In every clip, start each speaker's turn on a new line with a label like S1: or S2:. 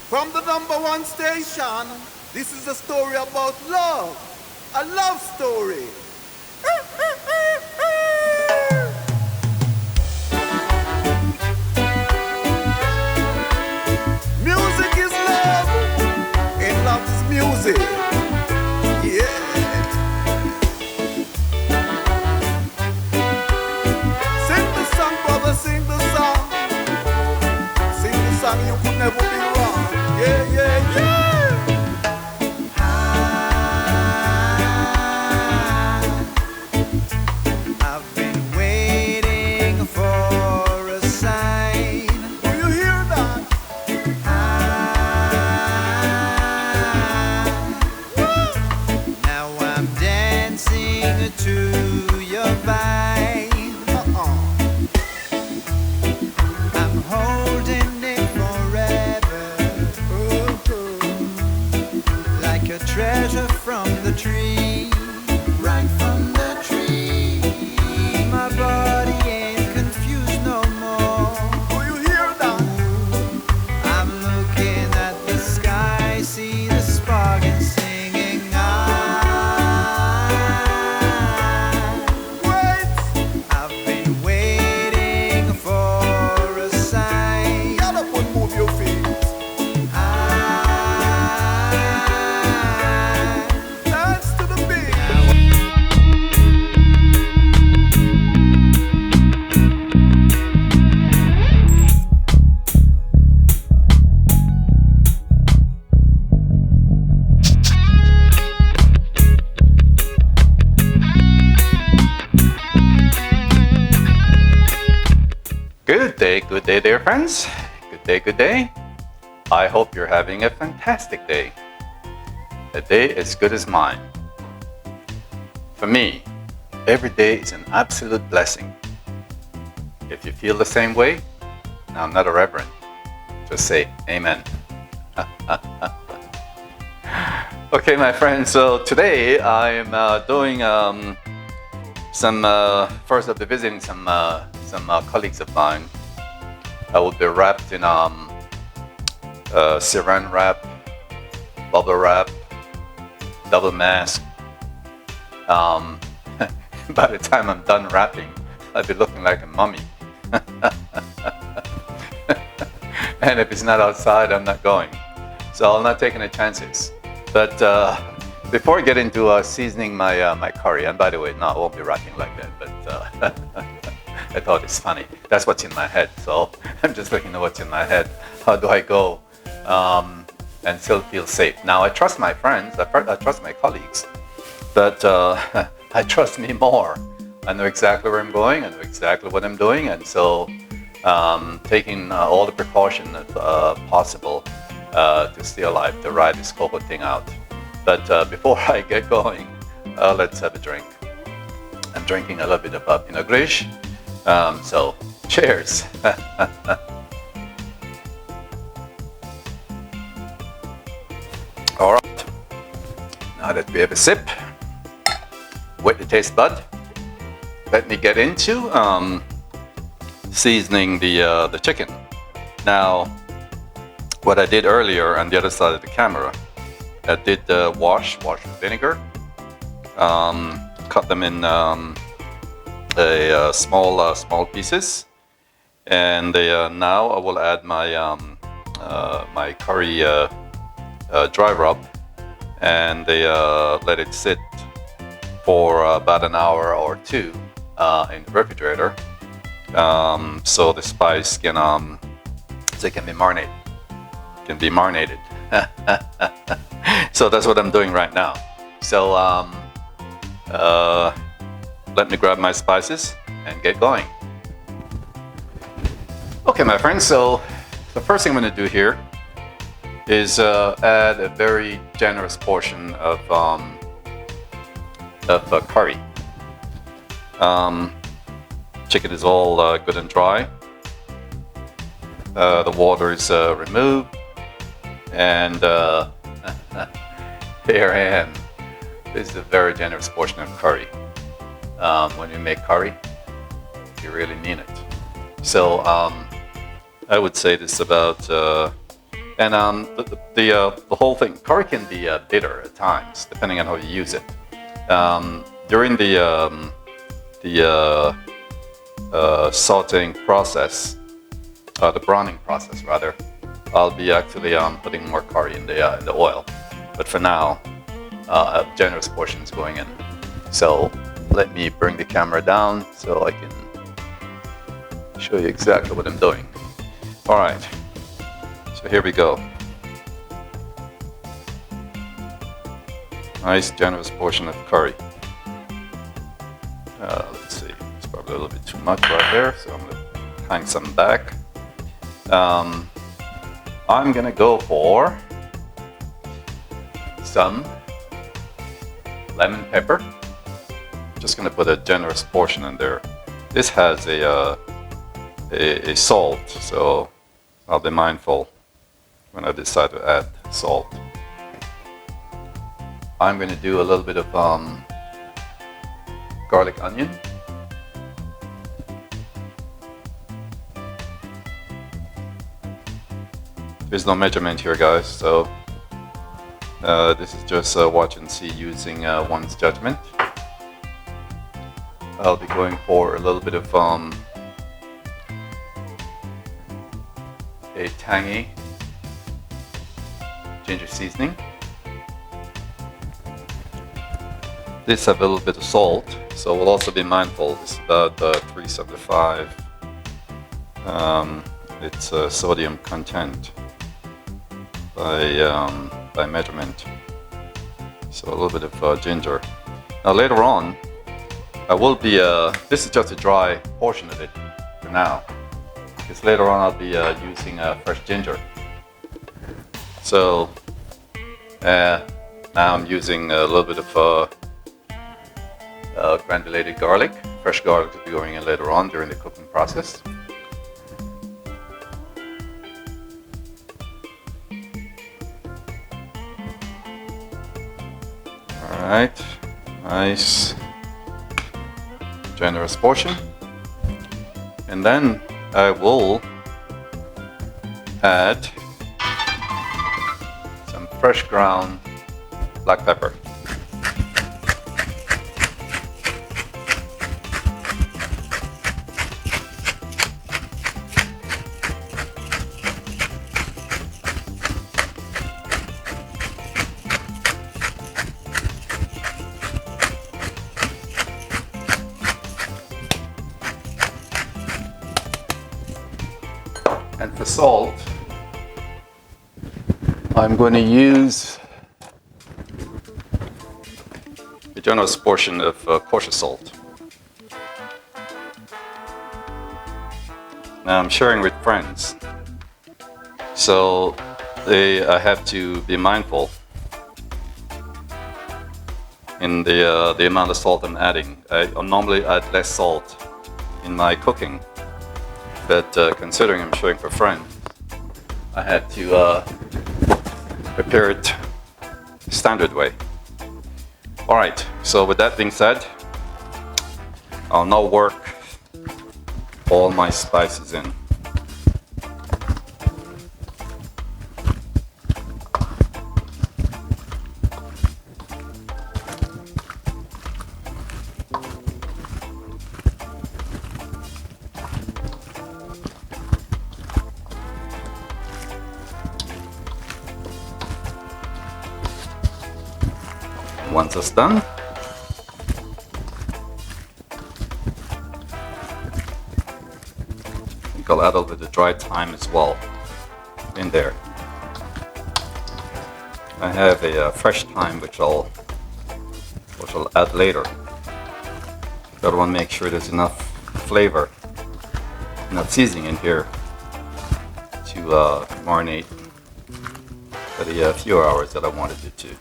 S1: From the #1 station, this is a story about love. A love story. Music is love, and love is music. Yeah. Sing the song, brother, sing the song. Sing the song, you could never be wrong. Yeah, yeah, yeah.
S2: I've been waiting for a sign.
S1: Do you hear that?
S2: Now I'm dancing to your vibe. I'm holding it forever, like a treasure from the tree, right from the tree. My body ain't confused no more.
S1: Do you hear that?
S2: I'm looking at the sky, see the spark and singing.
S1: Wait.
S2: I've been waiting for a sign.
S1: Get up and move your feet. Dance to the beat.
S3: Good day, dear friends. Good day. I hope you're having a fantastic day. A day as good as mine. For me, every day is an absolute blessing. If you feel the same way, now I'm not a reverend. Just say amen. Okay, my friends. So today I'm doing first I'll be visiting some colleagues of mine. I will be wrapped in saran wrap, bubble wrap, double mask. By the time I'm done wrapping, I'll be looking like a mummy. And if it's not outside, I'm not going. So I'm not taking any chances. But before I get into seasoning my curry, and by the way, no, I won't be wrapping like that, but I thought it's funny. That's what's in my head. So I'm just looking at what's in my head. How do I go and still feel safe? Now, I trust my friends. I trust my colleagues. But I trust me more. I know exactly where I'm going. I know exactly what I'm doing. And so taking all the precaution possible to stay alive, to ride this cocoa thing out. But before I get going, let's have a drink. I'm drinking a little bit of Pinot Gris. So, cheers. All right. Now that we have a sip, wet the taste bud, let me get into seasoning the chicken. Now, what I did earlier on the other side of the camera, I did wash with vinegar, cut them in small pieces, and now I will add my my curry dry rub, and let it sit for about an hour or two in the refrigerator, so the spice can be marinated. So that's what I'm doing right now. So let me grab my spices and get going. Okay, my friends, so the first thing I'm going to do here is add a very generous portion of curry. Chicken is all good and dry. The water is removed, and here I am. This is a very generous portion of curry. When you make curry, you really mean it. So I would say this is about And the whole thing, curry can be bitter at times, depending on how you use it. During the sauteing process, the browning process rather, I'll be actually putting more curry in the oil. But for now, a generous portion is going in. So let me bring the camera down so I can show you exactly what I'm doing. All right. So here we go. Nice generous portion of curry. Let's see, it's probably a little bit too much right there, so I'm gonna hang some back. I'm gonna go for some lemon pepper. Just gonna put a generous portion in there. This has a salt, so I'll be mindful when I decide to add salt. I'm going to do a little bit of garlic onion. There's no measurement here, guys, so this is just watch and see using one's judgment. I'll be going for a little bit of a tangy ginger seasoning. This have a little bit of salt, so we'll also be mindful. This is about 375. It's sodium content by measurement. So a little bit of ginger. Now later on, I will be. This is just a dry portion of it for now, because later on I'll be using fresh ginger. So now I'm using a little bit of granulated garlic. Fresh garlic will be going in later on during the cooking process. All right, nice generous portion. And then I will add some fresh ground black pepper. And for salt, I'm going to use a generous portion of kosher salt. Now I'm sharing with friends, so I have to be mindful in the amount of salt I'm adding. I normally add less salt in my cooking, but considering I'm sharing for friends, I had to prepare it standard way. All right, so with that being said, I'll now work all my spices in. Once it's done, I think I'll add a little bit of dry thyme as well in there. I have a fresh thyme which I'll add later. But I want to make sure there's enough flavor, enough seasoning in here to marinate for the few hours that I wanted it to.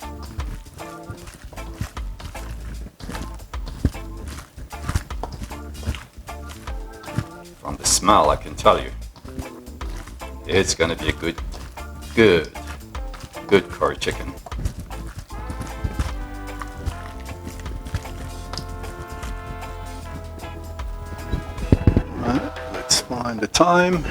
S3: From the smell, I can tell you, it's going to be a good curry chicken. All right, let's find the thyme.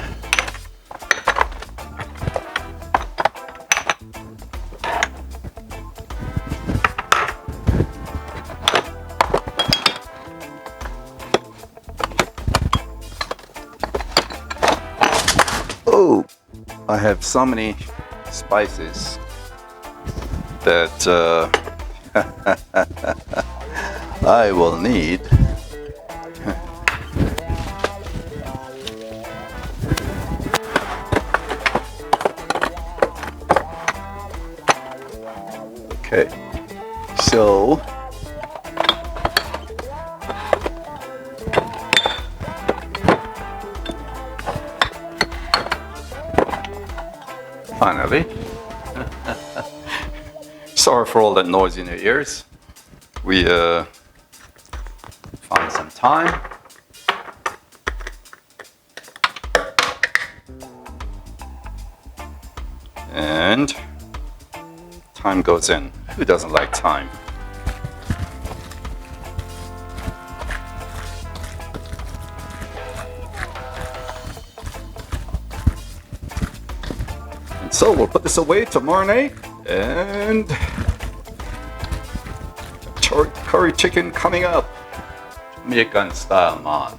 S3: I have so many spices that I will need. Okay, so finally, sorry for all that noise in your ears. We found some time. And time goes in. Who doesn't like time? And so we'll put this away to marinate, and curry chicken coming up. Jamaican style, man.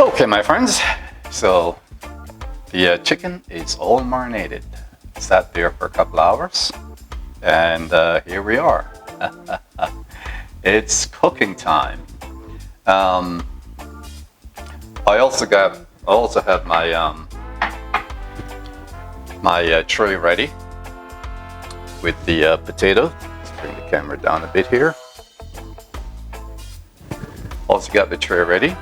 S3: Okay, my friends, so the chicken is all marinated. Sat there for a couple hours, and here we are. It's cooking time. I also have my my tray ready with the potato. Let's bring the camera down a bit here. Also got the tray ready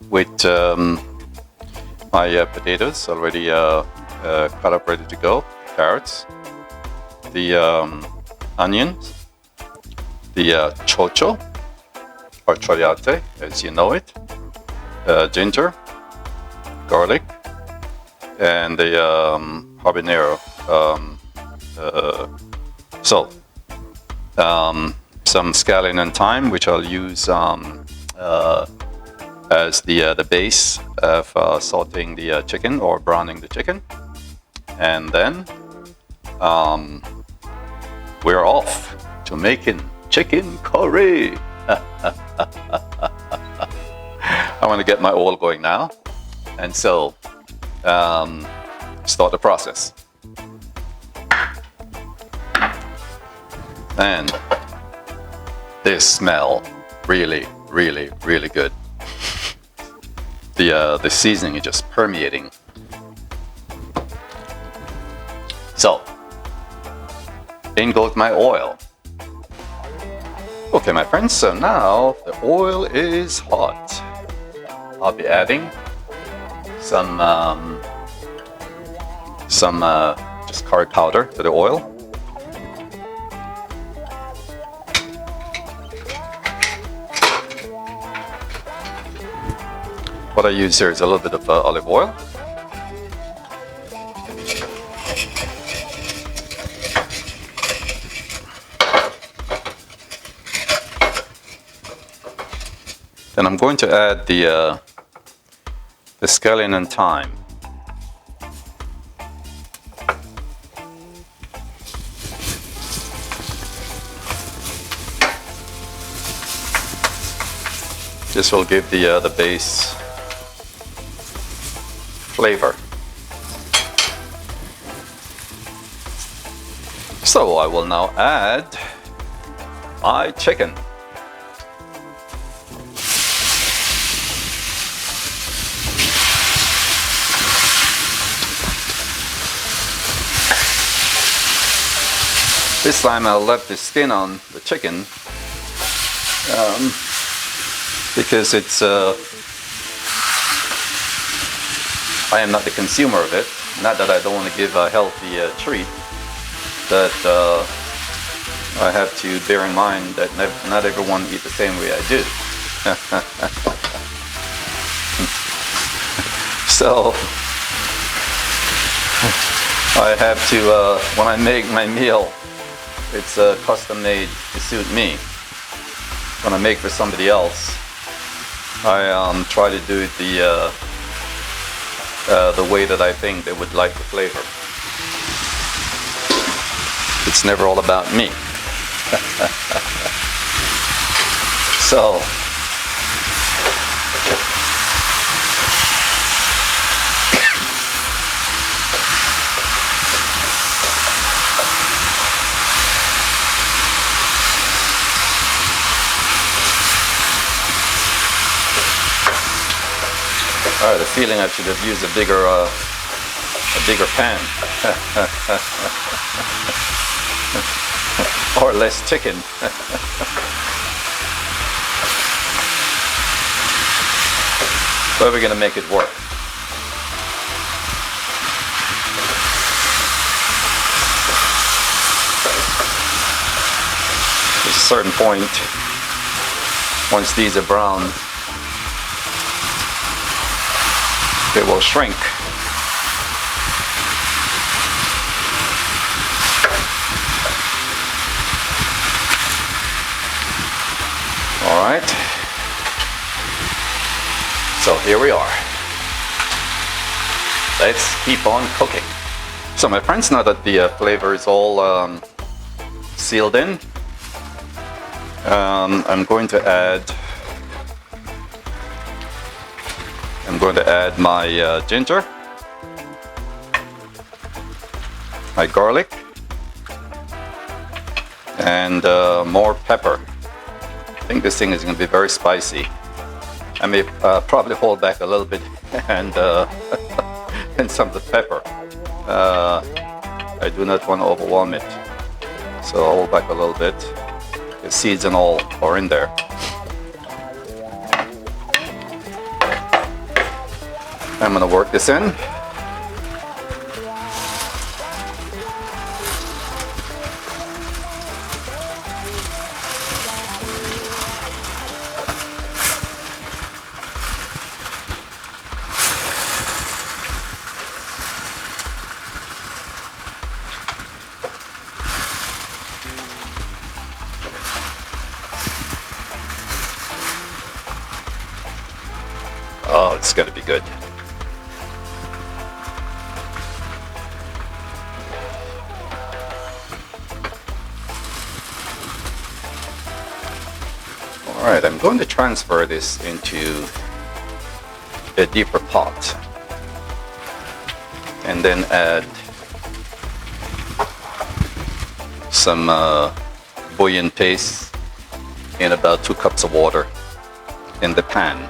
S3: with my potatoes already cut up, ready to go. Carrots, the onions, the chocho or choyate, as you know it, ginger, garlic, and the habanero. Some scallion and thyme, which I'll use as the base of sauteing the chicken or browning the chicken, and then we're off to making chicken curry. I want to get my oil going now, and so start the process. And this smell really, really, really good. The seasoning is just permeating. So, in goes my oil. Okay, my friends, so now the oil is hot. I'll be adding some just curry powder to the oil. What I use here is a little bit of olive oil. Then I'm going to add the scallion and thyme. This will give the base flavor. So I will now add my chicken. This time I'll let the skin on the chicken because it's I am not the consumer of it. Not that I don't want to give a healthy treat, but I have to bear in mind that not everyone eats the same way I do. So I have to, when I make my meal, it's custom made to suit me. When I make for somebody else, I try to do it the way that I think they would like the flavor. It's never all about me. So I had a feeling I should have used a bigger pan. Or less chicken. But we're gonna make it work. At a certain point, once these are brown, they will shrink. All right. So here we are. Let's keep on cooking. So my friends, now that the flavor is all sealed in, I'm going to add my ginger, my garlic, and more pepper. I think this thing is going to be very spicy. I may probably hold back a little bit and and some of the pepper. I do not want to overwhelm it, so I'll hold back a little bit. The seeds and all are in there. I'm going to work this in. Oh, it's going to be good. Alright, I'm going to transfer this into a deeper pot and then add some bouillon paste in about 2 cups of water in the pan.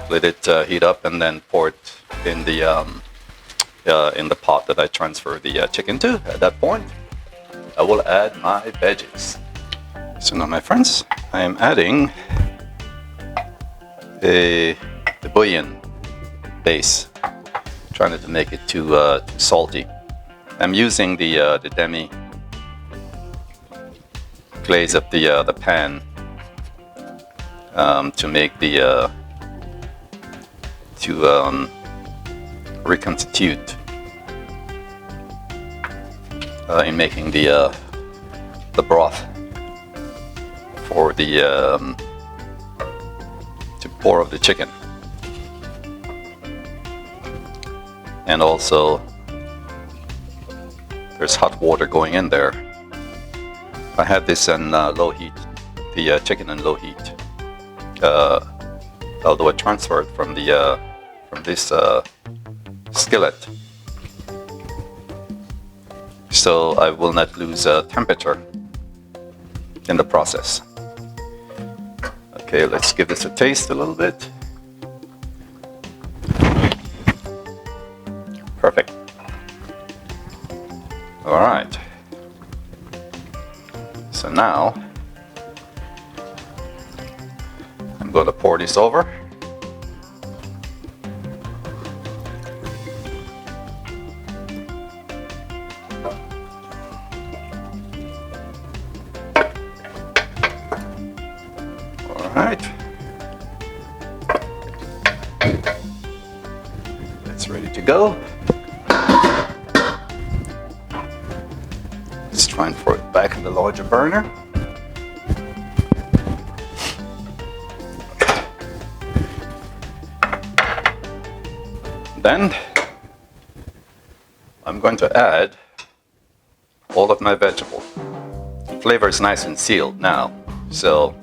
S3: Let it heat up and then pour it in the pot that I transfer the chicken to. At that point, I will add my veggies. So now, my friends, I am adding the bouillon base. Trying not to make it too salty. I'm using the demi glaze of the pan to make to reconstitute in making the broth for the to pour of the chicken, and also there's hot water going in there. I had this on low heat, the chicken on low heat. Although I transferred from this skillet, so I will not lose temperature in the process. Okay, let's give this a taste a little bit. Perfect. All right. So now gonna pour this over. All right. It's ready to go. Let's try and pour it back in the larger burner. Then I'm going to add all of my vegetable. Flavor is nice and sealed now, so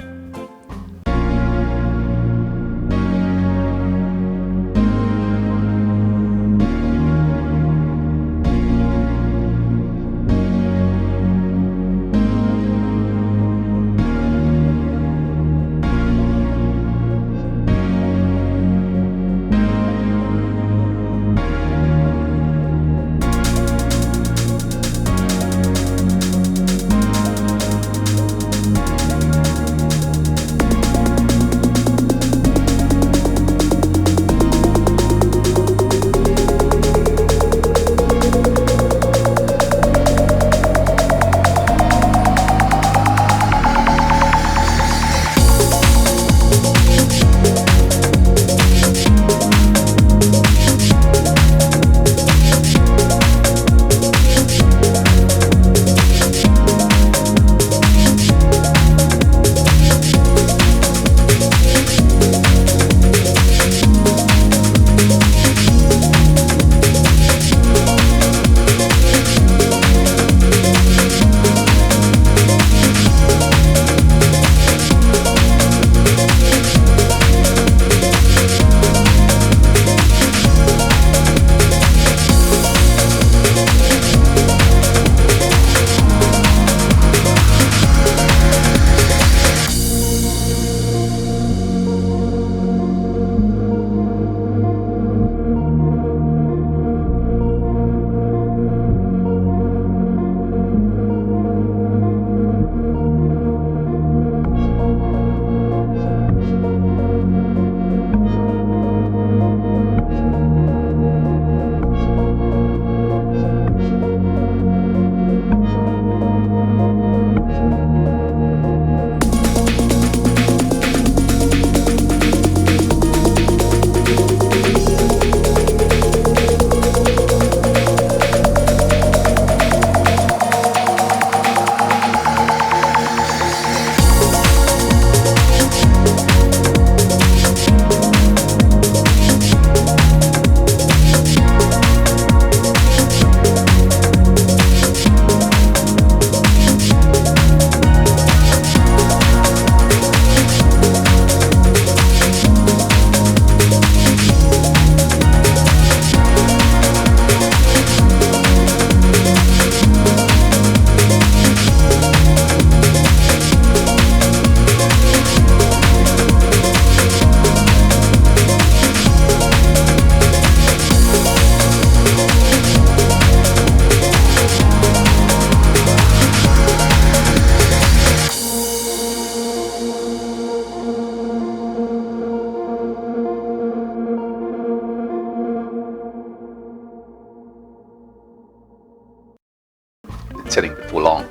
S3: sitting too long.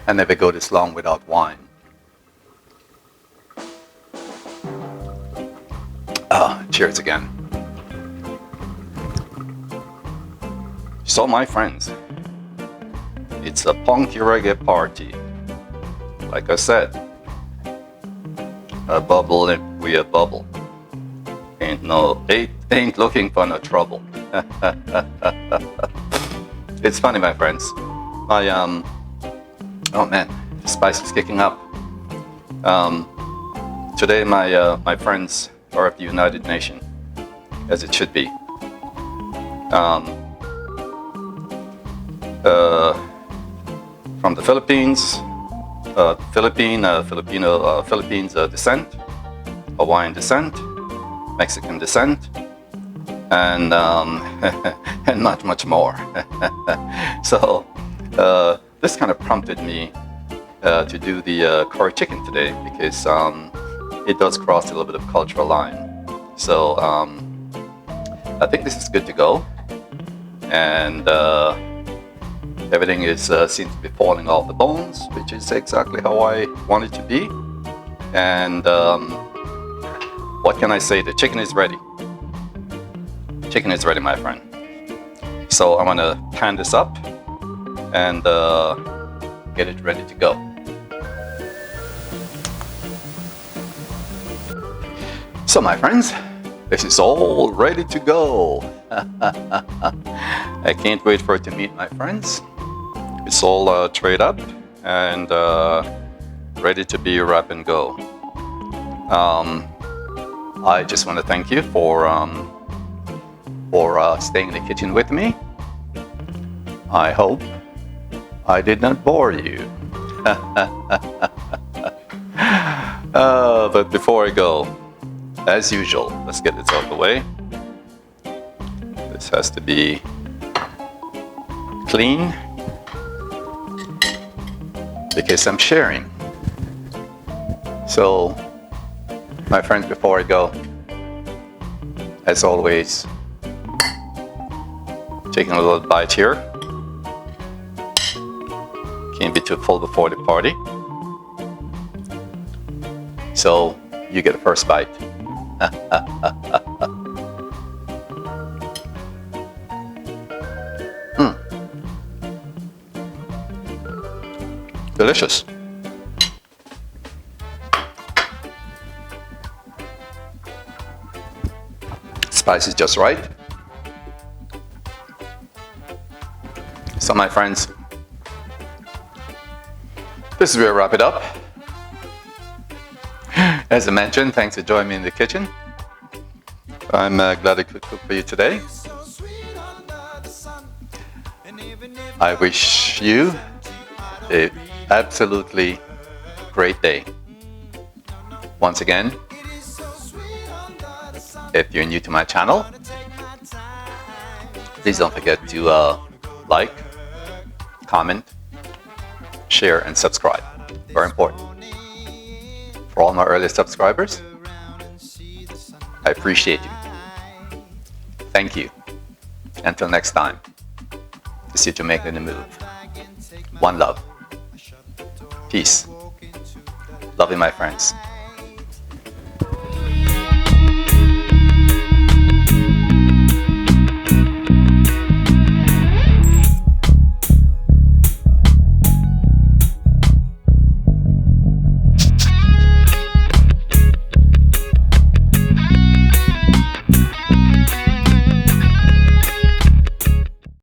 S3: I never go this long without wine. Cheers again. So my friends, it's a punky reggae party. Like I said, a bubble and we a bubble. Ain't looking for no trouble. It's funny, my friends. Oh man, the spice is kicking up. Today my friends are of the United Nations, as it should be. From the Philippines, Philippines descent, Hawaiian descent, Mexican descent, and and much more. So this kind of prompted me to do the curry chicken today because it does cross a little bit of cultural line. So I think this is good to go, and everything is seems to be falling off the bones, which is exactly how I want it to be. And what can I say? The chicken is ready. Chicken is ready, my friend. So I'm gonna pan this up and get it ready to go. So my friends, this is all ready to go. I can't wait for it to meet my friends. It's all trayed up and ready to be wrap and go. I just want to thank you for staying in the kitchen with me. I hope I did not bore you. But before I go, as usual, let's get this out of the way. This has to be clean because I'm sharing. So, my friends, before I go, as always, taking a little bite here. Can't be too full before the party. So, you get the first bite. Delicious. Spice is just right. So my friends, this is where I wrap it up. As I mentioned, thanks for joining me in the kitchen. I'm glad I could cook for you today. I wish you an absolutely great day. Once again, if you're new to my channel, please don't forget to like, comment, share, and subscribe. Very important. For all my early subscribers, I appreciate you. Thank you. Until next time, this is Jamaican in the Move. One love. Peace. Love you, my friends.